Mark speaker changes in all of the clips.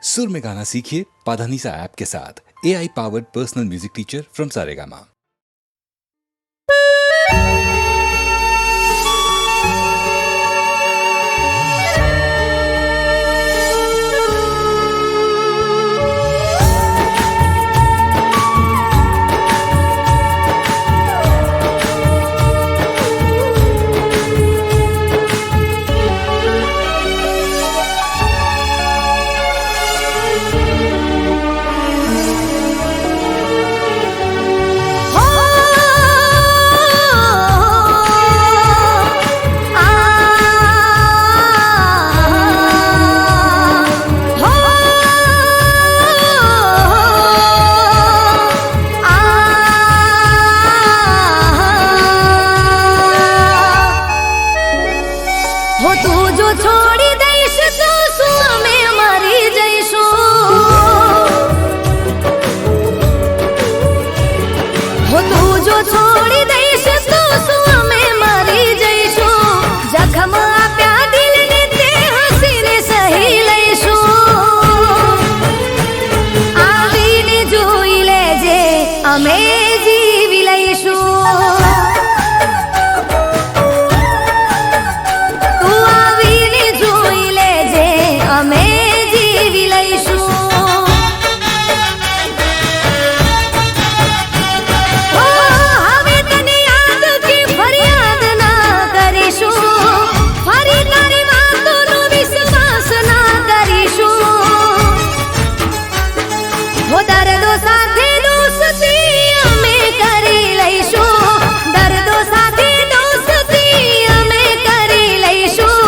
Speaker 1: सुर में गाना सीखिए पाधानीसा ऐप के साथ। AI powered personal music teacher from Saregama.
Speaker 2: છોડી દઈશ તો શું અમે મરી જઈશું હો તું જો છોડી દઈશ તો શું અમે મરી જઈશું જખમ આપ્યા દિલને તે હસીને સહી લઈશું આવીને જોઈ લેજે અમે જીવી લઈશું અમે જીવી લઈશું હવે તને યાદ કે ફરિયાદ ના કરીશું ફરી તારી વાતોનો વિશ્વાસ ના કરીશું હો દર્દો સાથે દોસ્તી અમે કરી લઈશું દર્દો સાથે દોસ્તી અમે કરી લઈશું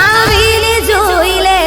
Speaker 2: આવીને જોઈ લે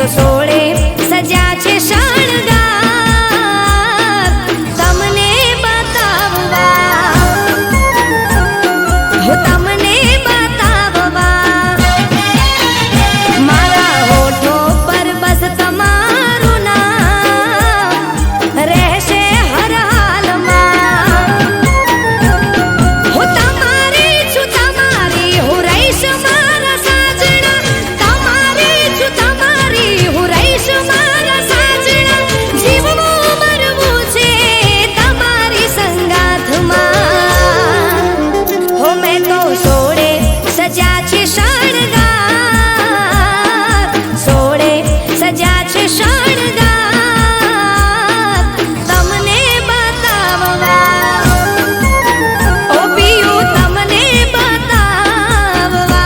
Speaker 2: સોળે સજા છે શણગાર તમને બતાવવા હું તમને બતાવવા મારા હોઠો પર બસ તમારું નામ રહેશે હર હાલમાં હું તમારી છું તમારી હું રહીશ મારા સાજણા તમારી છું તમારી હું રહીશ મારા સાજણા જીવવું મરવું છે તમારી સંગાથમાં હો મેં તો સોળે સજા છે શણગાર સોળે સજા છે શણગાર તમને બતાવવા ઓ પિયું તમને બતાવવા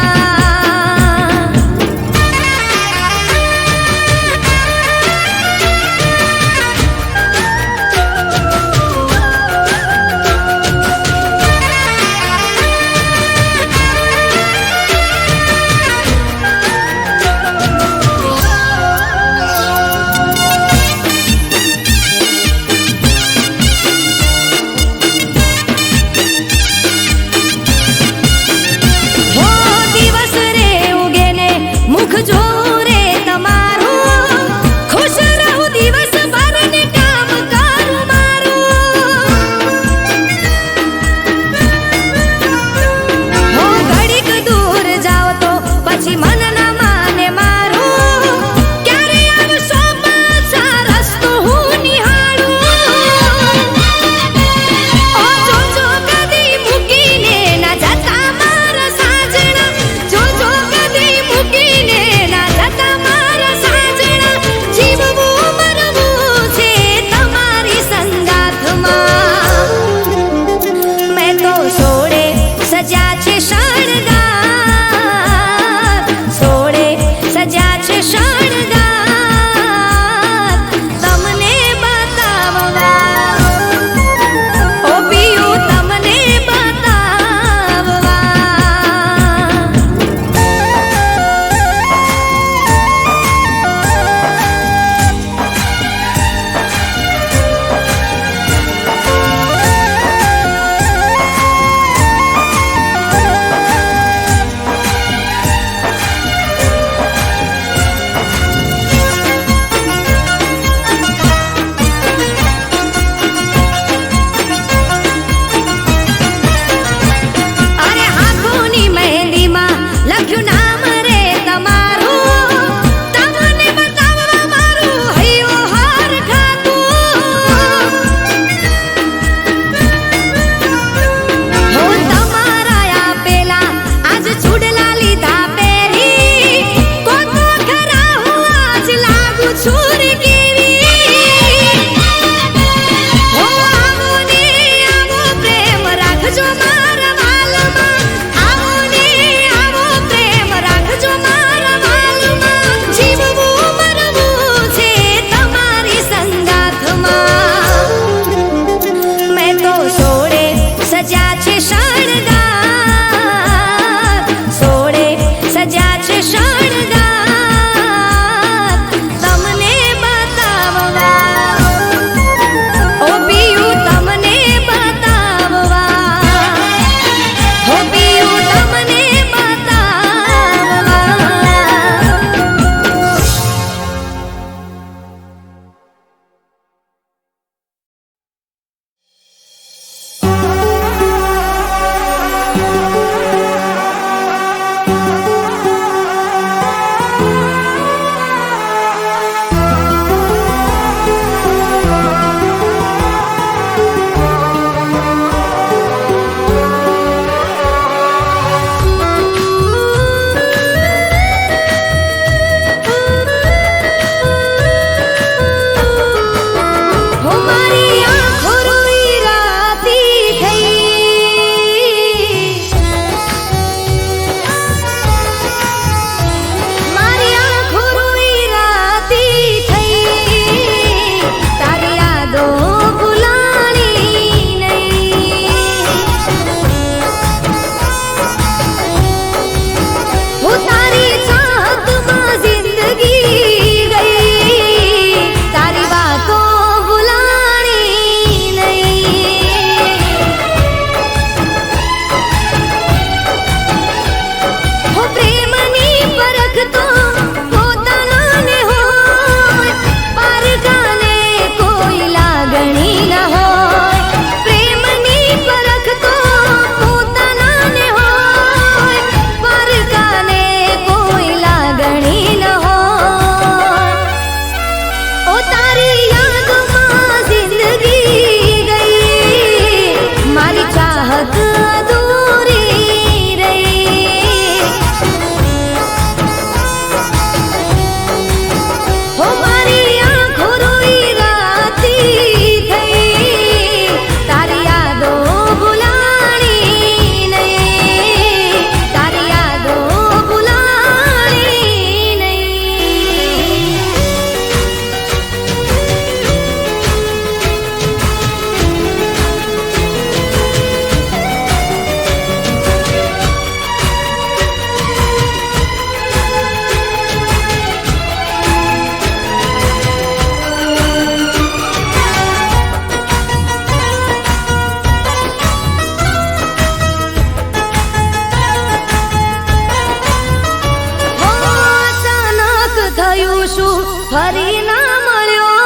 Speaker 2: ફરી ના મળ્યો.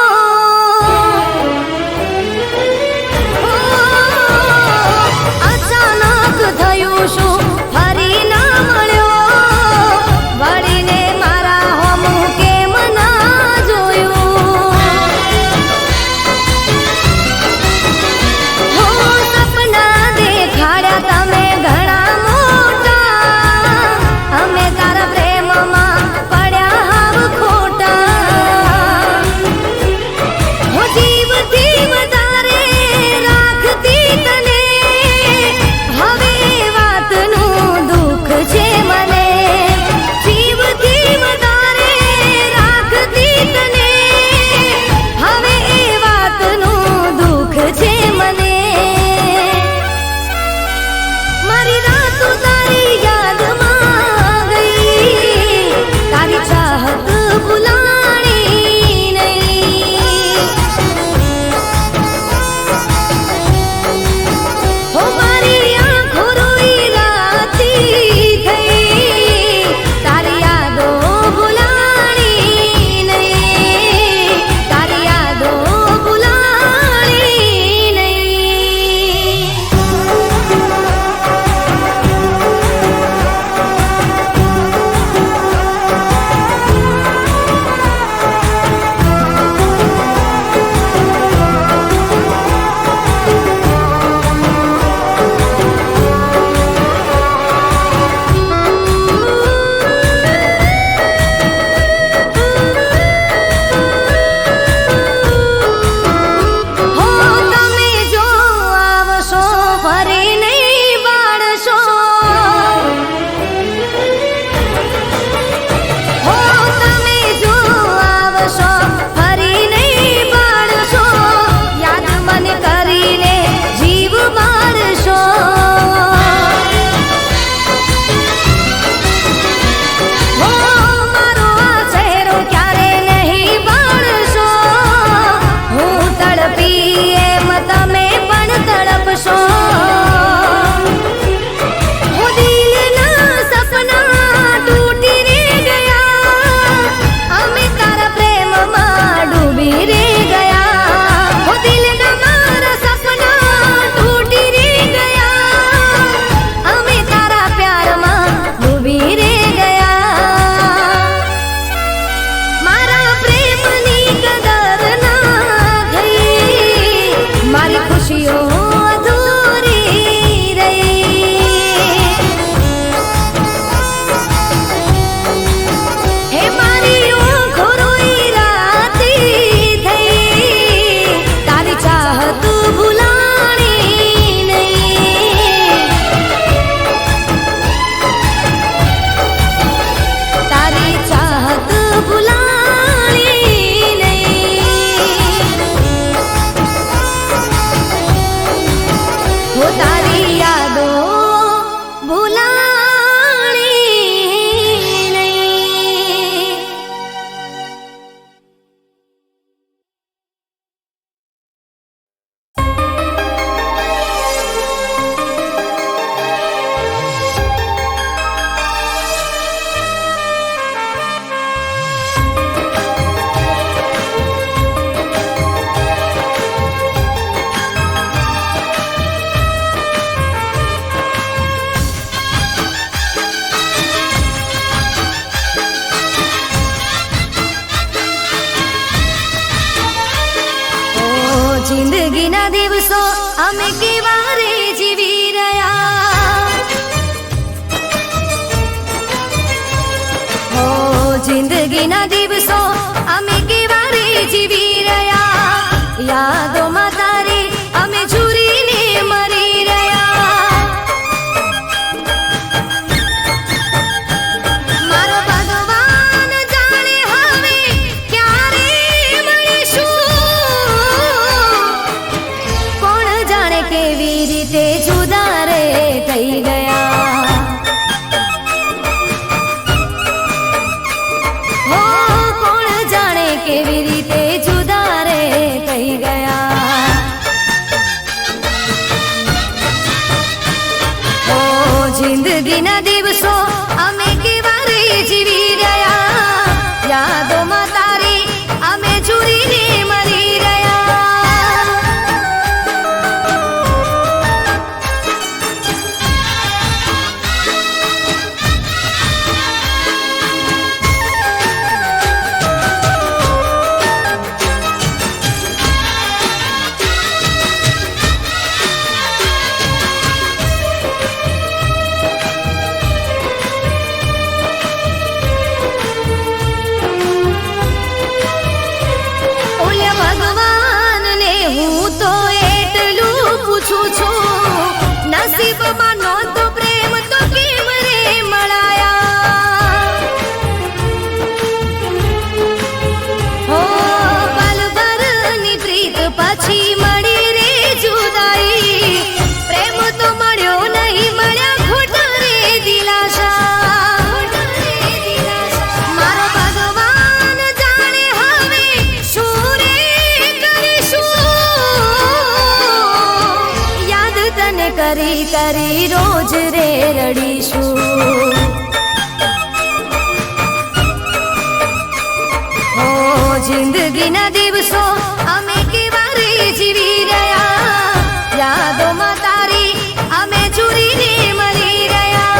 Speaker 2: અચાનક થયું શું ફરી ના મળ્યો. વળીને મારા હોમું કેમ ના જોયું. હો સપના દેખાડ્યા તમે ઘણા મોટા. અમે તારા પ્રેમમાં પડ્યા હાવ ખોટા. હો જીવથી વધારે રાખતી તને. હવે વાતનું દુઃખ છે મને. જીવથી વધારે રાખતી તને. હવે એ વાતનું દુઃખ છે મને. મારી રાતો તારી યાદમાં ગઈ. તારી ચાહત ભૂલાણી નહીં. હો મારી આંખો રોઈ રાતી થઈ. તારી યાદો ભૂલાણી નહીં. તારી યાદો ભૂલાણી નહીં. હો તમે જો આવશો ફરી નહીં બાળશો. હો તમે જો આવશો ફરી નહીં બાળશો. યાદ મને કરીને જીવ મારશો. હો મારો આ ચહેરો ક્યારે નહીં બાળશો. હું તડપી એમ તમે પણ તડપશો. હો દિલના સપના તૂટી રે ગયા. અમે તારા પ્રેમમાં ડૂબી રે ગયા. હો દિલના મારા સપના તૂટી રે ગયા. અમે તારા પ્યારમાં ડૂબી રે ગયા. મારા પ્રેમની કદર ના થઈ. મારી ખુશીઓ અધૂરી રહી. હે મારી આંખો રોઈ રાતી થઈ. તારી ચાહત ભૂલાણી નહીં. તારી ચાહત ભૂલાણી નહીં. હો તારી યાદો ભૂલાણી નહીં. ઓ જિંદગીના દિવસો અમે કેવા રે જીવી રહ્યા. ઓ જિંદગીના દિવસો અમે કેવા રે જીવી રહ્યા. યાદોમાં તારી અમે ઝૂરીને મરી રહ્યા. મારો ભગવાન જાણે હવે ક્યારે મળીશું. કોણ જાણે કેવી રીતે જુદા રે થઈ ગયા. હો કોણ જાણે કેવી રીતે જુદા રે થઈ ગયા. ઓ જિંદગીના દિવસો અમે કેવા રે જીવી રહ્યા. યાદોમાં તારી અમે કરી કરી રોજ રે રડીશું. ઓ જિંદગીના દિવસો અમે કેવા રે જીવી રહ્યા, યાદોમાં તારી અમે ચૂરીને મરી રહ્યા.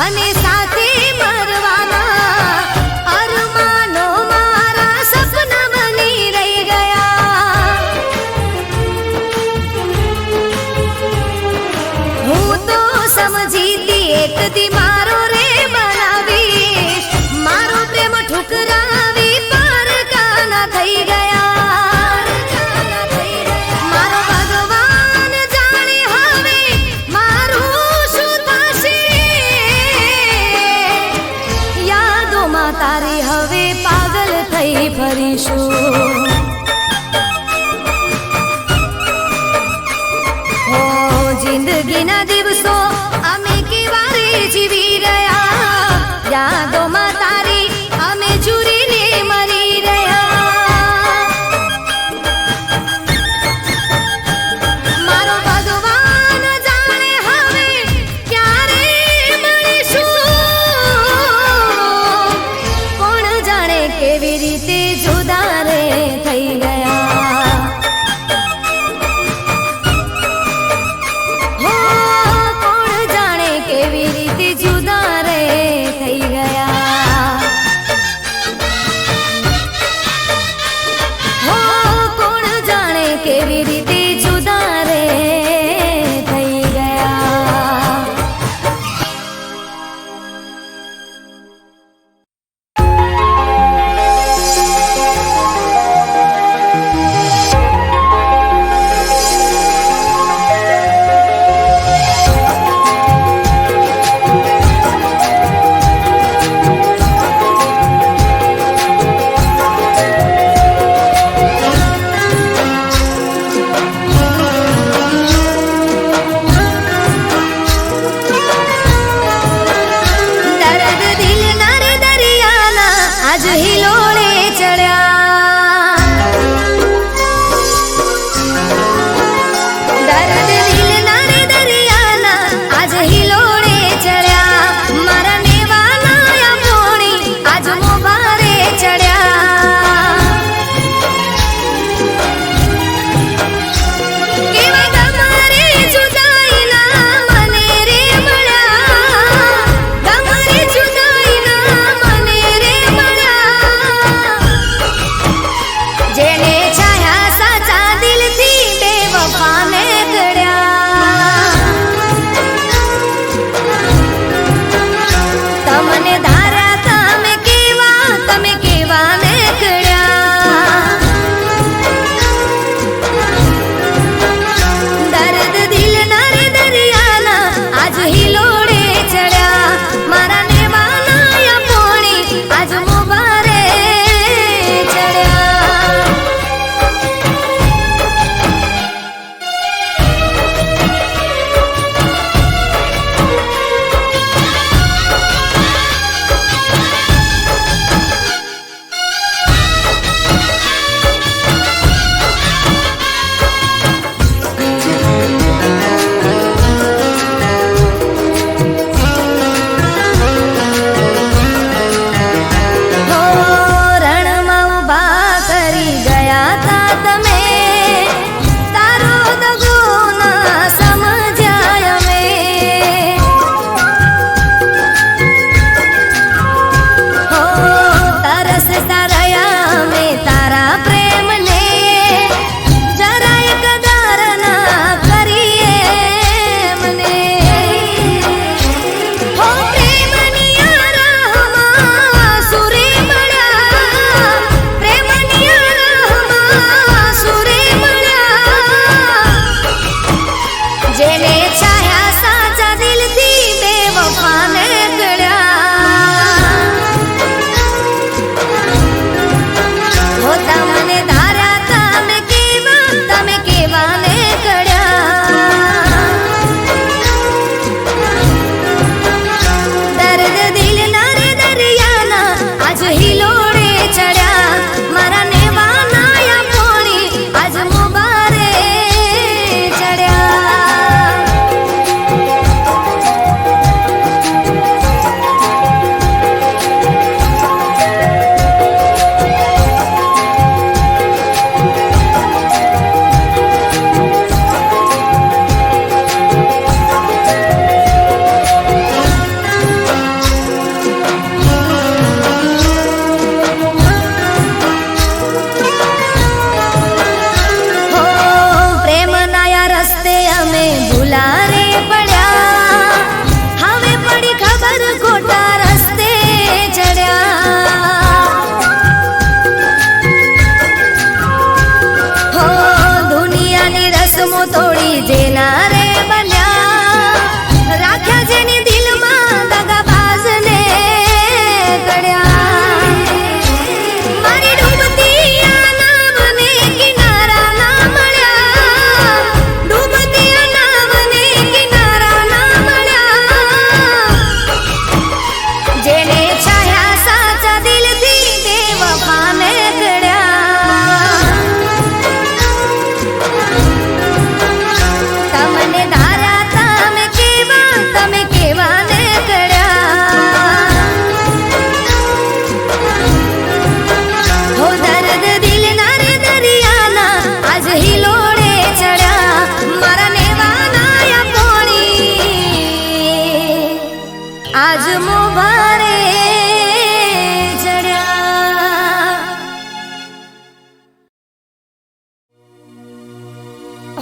Speaker 2: અને સાથે મરવાના અરમાનો મારા સપના બની રહી ગયા. હું તો સમજીતી એક દી મારો રે બનાવીશ, મારો પ્રેમ ઠુકરાવી પારકાના થઈ ગયા. મારો ભગવાન જાણે હવે મારું શું થશે, તારી હવે પાગલ થઈ ફરીશું. ઓ જિંદગીના દિવસો અમે કેવા રે જીવી રહ્યા, યાદોમાં તારી અમે ચૂરીને મરી રહ્યા. મારો ભગવાન જાણે હવે ક્યારે મળીશું, કેવી રીતે જુદા રે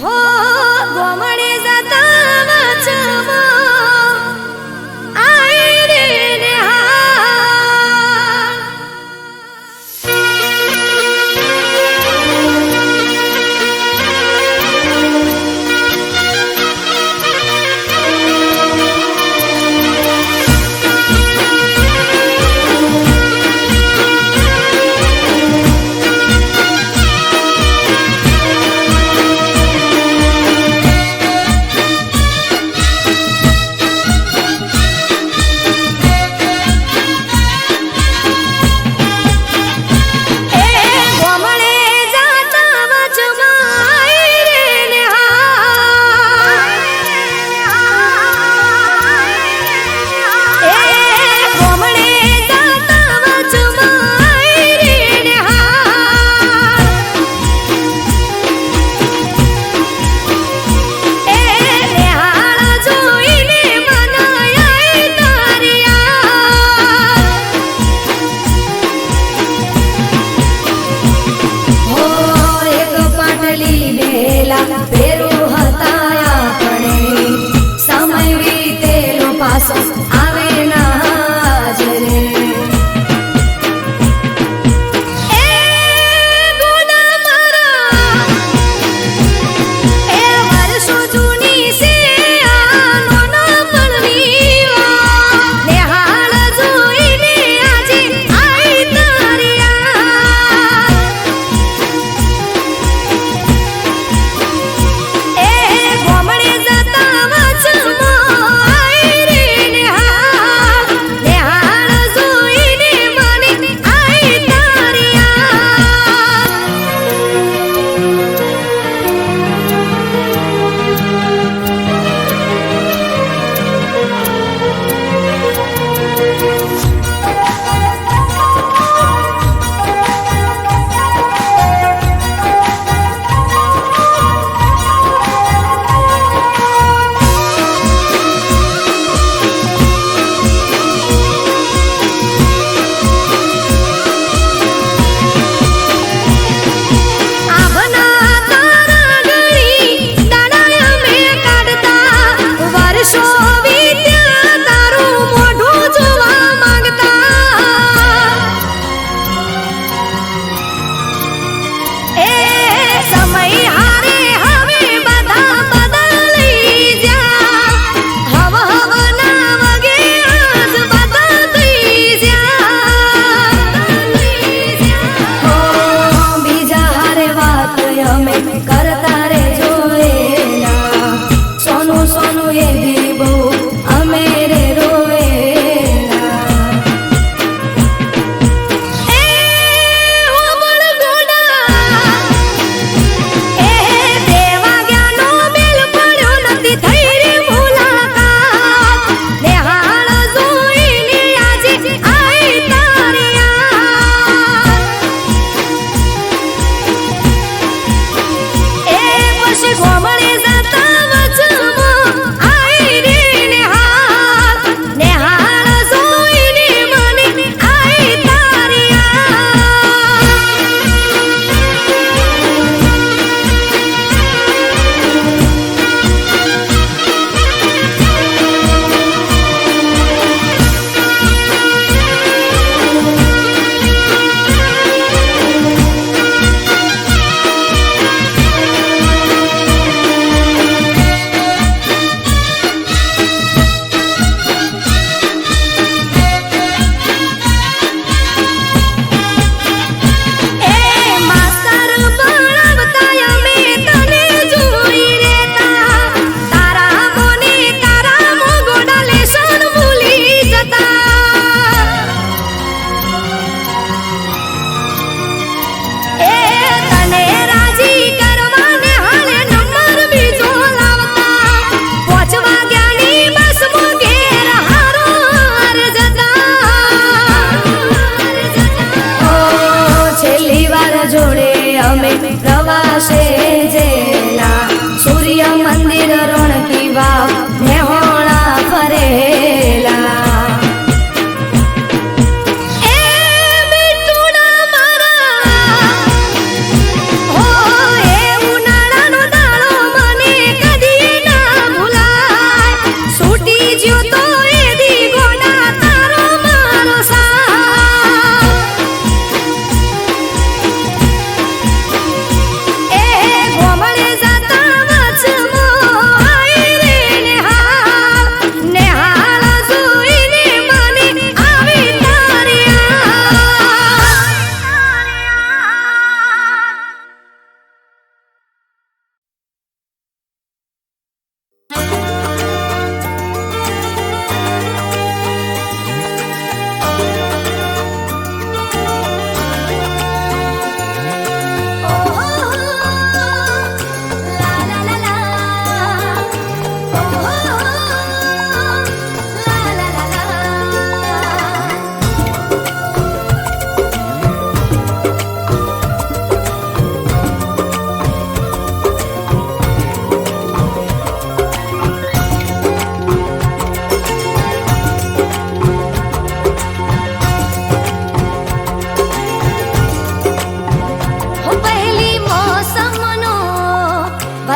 Speaker 2: હો ગોમડે જતા વચમાં આઈ રે નેહા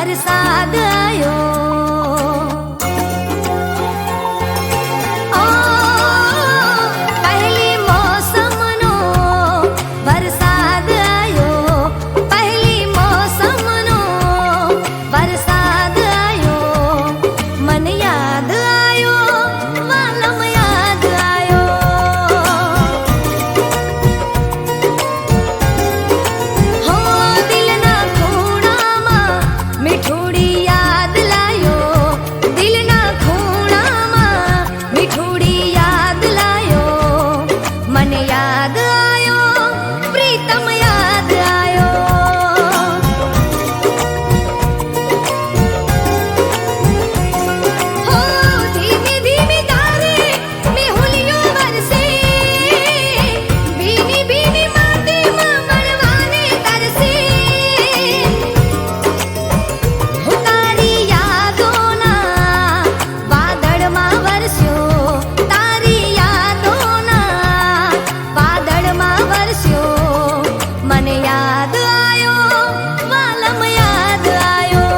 Speaker 2: વરસાદ આયો પહેલી મોસમનો વરસાદ આયો પહેલી મોસમનો વરસાદ આયો મન યાદ આયો વાલમ યાદ આયો હો દિલના ખૂણામાં મીઠુડી યાદ લાયો દિલના ખૂણામાં મીઠુડી યાદ લાયો મને યાદ આયો પ્રીતમ યાદ આયો હો ધીમી ધીમી તારે મેહુલિયો વરસે ભીની ભીની માટીમાં મળવાને તરસે હું તારી યાદોના વાદળમાં વરસ્યો તારી યાદોના વાદળમાં વરસ્યો મને યાદ આયો વાલમ યાદ આયો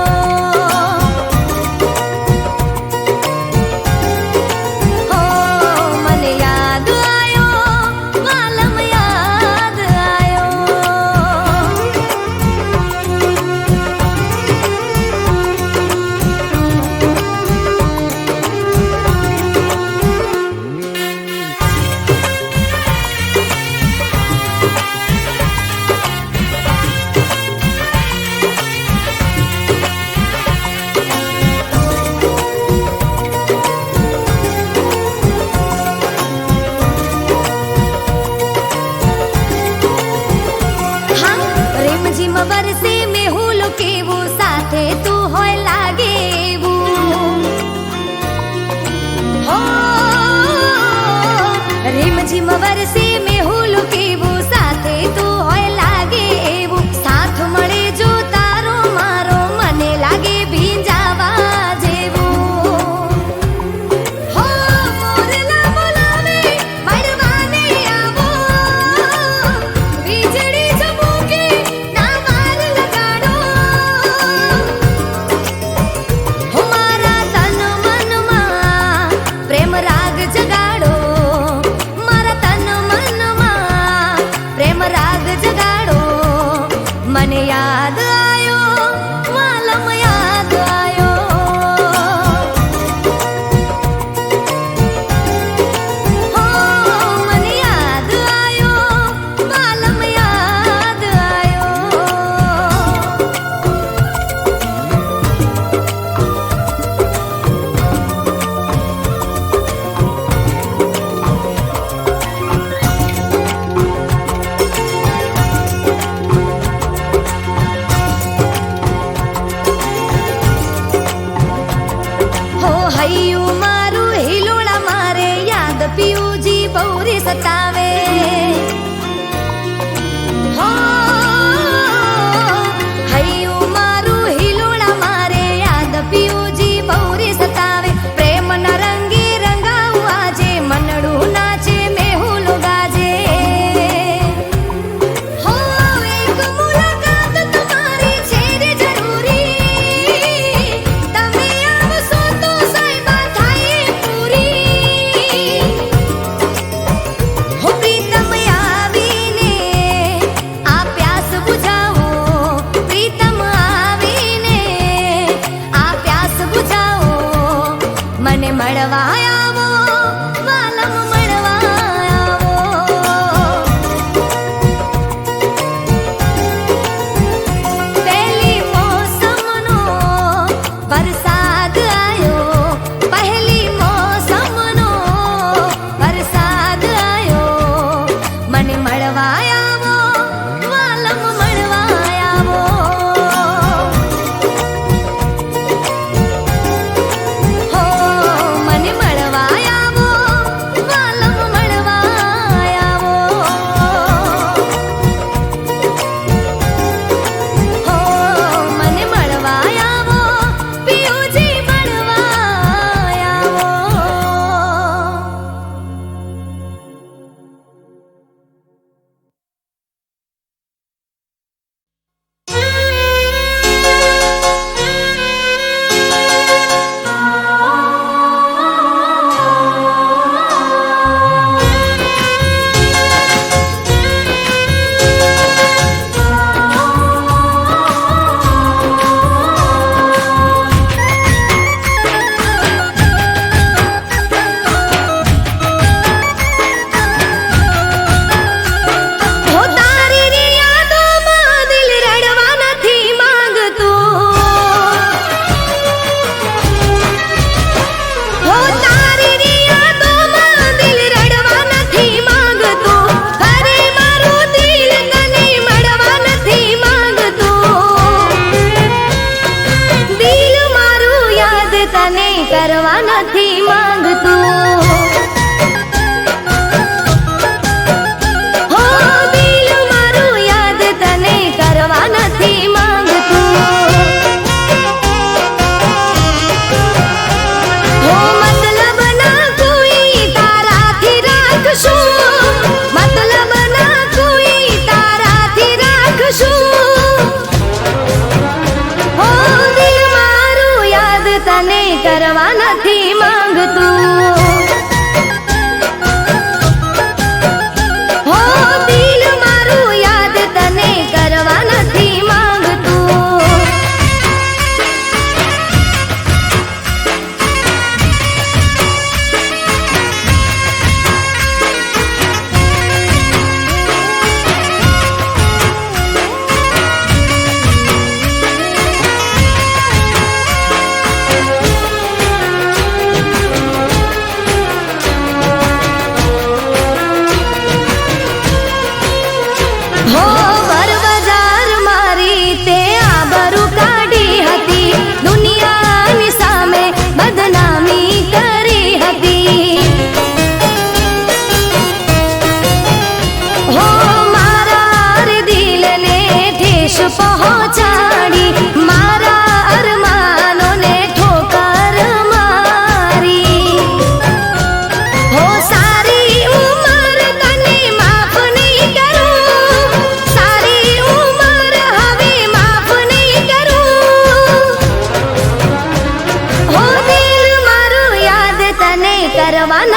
Speaker 2: હો મને યાદ આયો વાલમ યાદ આયો હા રીમઝીમ વરસે મેહુલ કેવું સાથે તું હોય લાગે એવું હો રીમઝીમ વરસે મેહુલ કેવું સાથે તું હોય લાગે એવું સાથ મળે જો તારો મારો મને લાગે ભીંજાવા જેવું હો મોરલા બોલાવે મળવાને આવો વીજળી ચમકે ના વાર લગાડો હો મારા તન મનમાં પ્રેમ રાગ જગાડો મારા તન મનમાં પ્રેમ રાગ જગાડો મને યાદ આયો વાલમ યાદ આયો હો મને યાદ આયો વાલમ યાદ આયો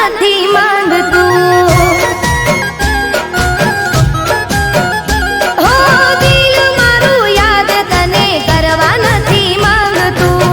Speaker 2: નથી માંગતું હો દિલ મારું યાદ તને કરવા નથી માંગતું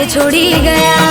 Speaker 2: છોડી ગયા